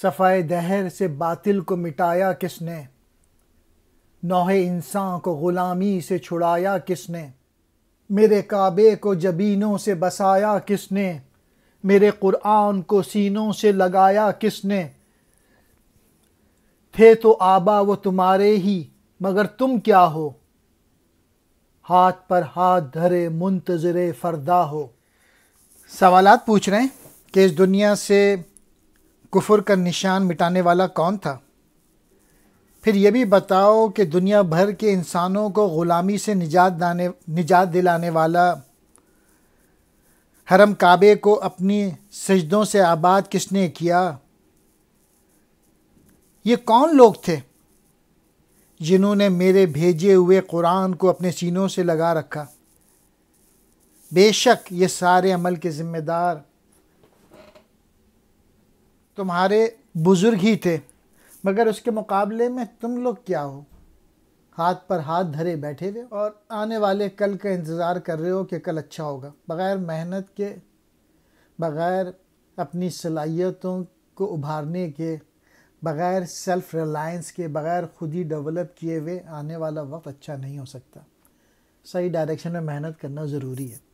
صفائے دہر سے باطل کو مٹایا کس نے؟ نوح انسان کو غلامی سے چھڑایا کس نے؟ میرے کعبے کو جبینوں سے بسایا کس نے؟ میرے قرآن کو سینوں سے لگایا کس نے؟ تھے تو آبا وہ تمہارے ہی، مگر تم کیا ہو؟ ہاتھ پر ہاتھ دھرے منتظر فردا ہو۔ سوالات پوچھ رہے ہیں کہ اس دنیا سے کفر کا نشان مٹانے والا کون تھا؟ پھر یہ بھی بتاؤ کہ دنیا بھر کے انسانوں کو غلامی سے نجات دلانے والا حرم کعبے کو اپنی سجدوں سے آباد کس نے کیا؟ یہ کون لوگ تھے جنہوں نے میرے بھیجے ہوئے قرآن کو اپنے سینوں سے لگا رکھا؟ بے شک یہ سارے عمل کے ذمہ دار تمہارے بزرگ ہی تھے، مگر اس کے مقابلے میں تم لوگ کیا ہو؟ ہاتھ پر ہاتھ دھرے بیٹھے ہوئے اور آنے والے کل کا انتظار کر رہے ہو کہ کل اچھا ہوگا، بغیر محنت کے، بغیر اپنی صلاحیتوں کو ابھارنے کے، بغیر سیلف ریلائنس کے، بغیر خود ہی ڈیولپ کیے ہوئے آنے والا وقت اچھا نہیں ہو سکتا۔ صحیح ڈائریکشن میں محنت کرنا ضروری ہے۔